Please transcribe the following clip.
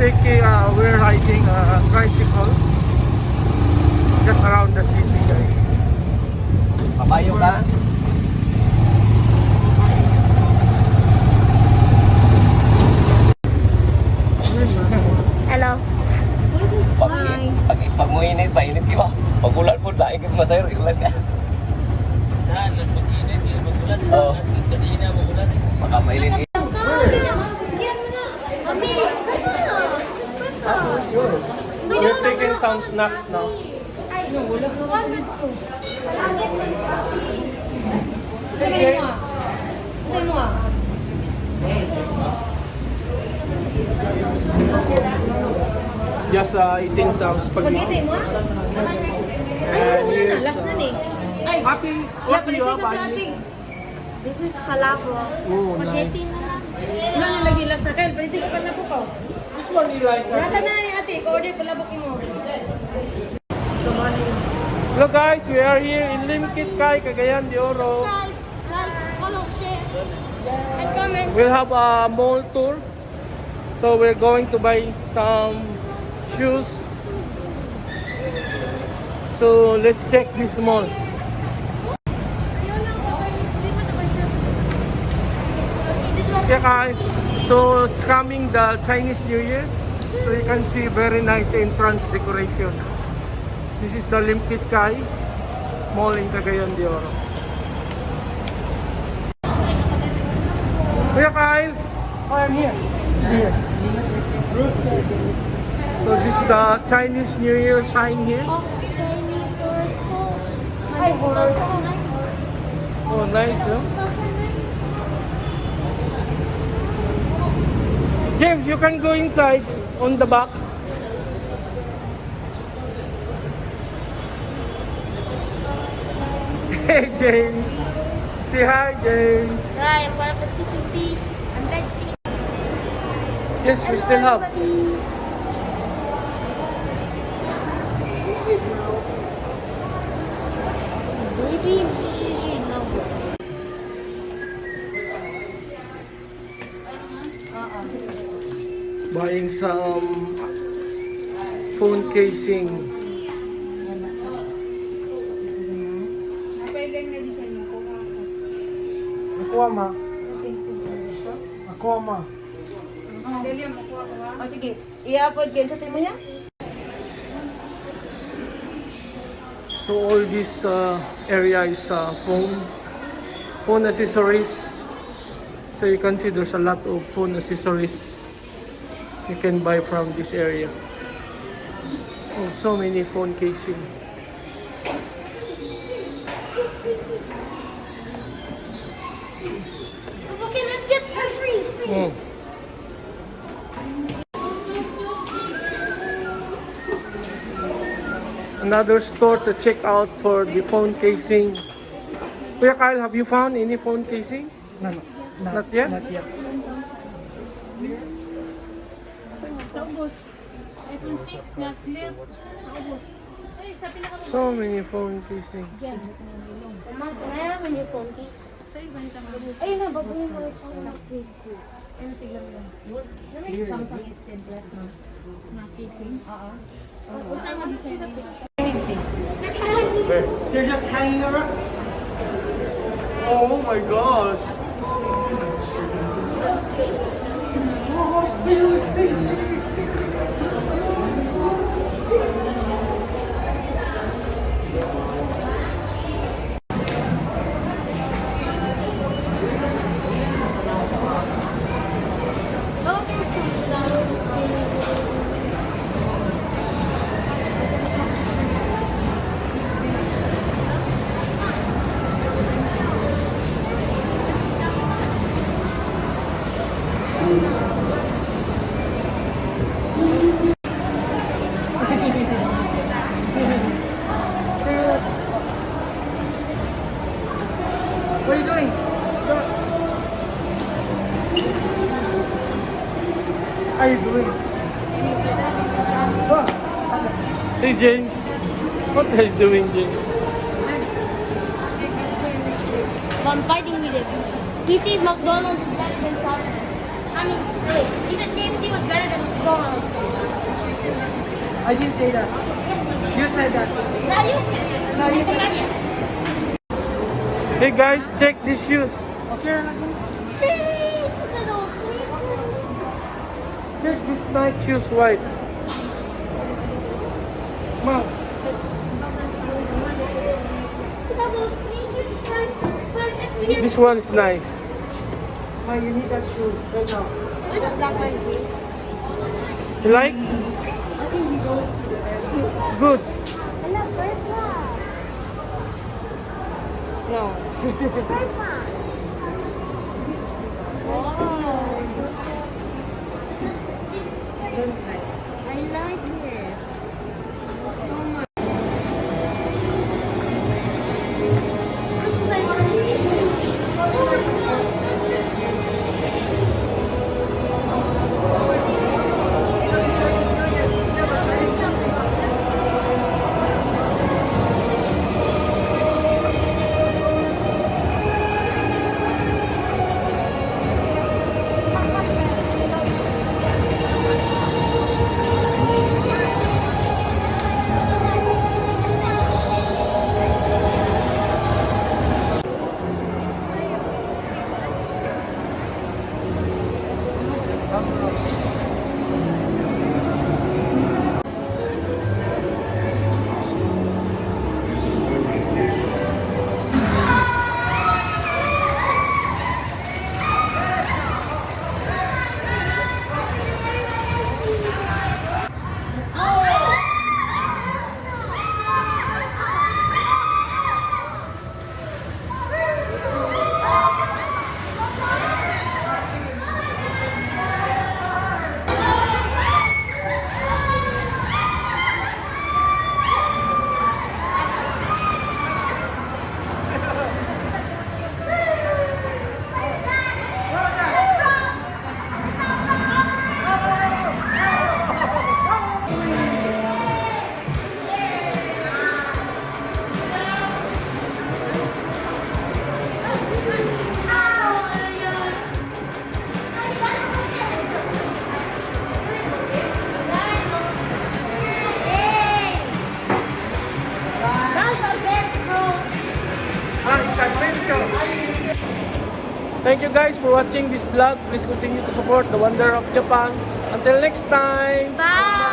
we're riding a tricycle just around the city, guys. Papayo ka? Hello. Pag mo init, painit di ba? Pag ulan po, dahil ka masayro, ulan ka. Saan? Pag init, mag-ulan. Oo. Kanina, mag-ulan. Baka mailin. We're taking some snacks now. Okay. Just eating some spaghetti. And here's Ate, what do you have, Ate? This is palabro. Oh, nice. Ano nalagay last na kayo? Palitis pa na po ko. Which one do you like? Nata na ni ate, ko-order pala booking mo. Hello guys, we are here in Limketkai, Cagayan de Oro. Follow, share, and comment. We'll have a mall tour. So we're going to buy some shoes. So let's check this mall. Kekkai. So it's coming the Chinese New Year. So you can see very nice entrance decoration. This is the Limketkai Mall in Cagayan de Oro. Kuya Kyle! Oh, I'm here. Here. So this is the Chinese New Year sign here. Oh, nice, no? James, you can go inside on the back. Hey, James. Say hi, James. Hi, I'm part of the CCP. I'm glad to see you. Yes, we still have. Buying some phone casing. Nakuha ma. Nakuha ma. O sige, i-upload kayo sa mo niya? So all this area is phone accessories. So you can see there's a lot of phone accessories you can buy from this area. Oh, so many phone casing. Okay, let's get for free. Oh. Another store to check out for the phone casing. Kuya Kyle, have you found any phone casing? No, Not yet? Not yet. Sa ubos. iPhone 6 na clear. Sa ubos. Ay, sa pinaka- So many phone casing. Mama, can I have a new phone case? Sa'yo ba nito mga? Ayun na, babuhin mo yung phone case. Ano sigla mo lang? Samsung S10 Plus na casing? Oo. Basta nga design na They're just hanging around. Oh my gosh! What are you doing? What are you doing? Go. Hey James, what are you doing, James? I'm fighting with him. He sees McDonald's is better than Starbucks. I mean, wait. Even KFC was better than McDonald's. I didn't say that. You said that. Now you No, you can. said Hey guys, check these shoes. Okay, lagi. Cheese! Look at those. Check this Nike shoes white. Ma, Look at those sneakers. this one is nice. Why you need that shoe right now? Isn't that my shoe? You like? I think he goes to the airport. It's good. I love Bertha. No. Bertha. I like it. Thank you guys for watching this vlog. Please continue to support the wonder of Japan. Until next time. Bye.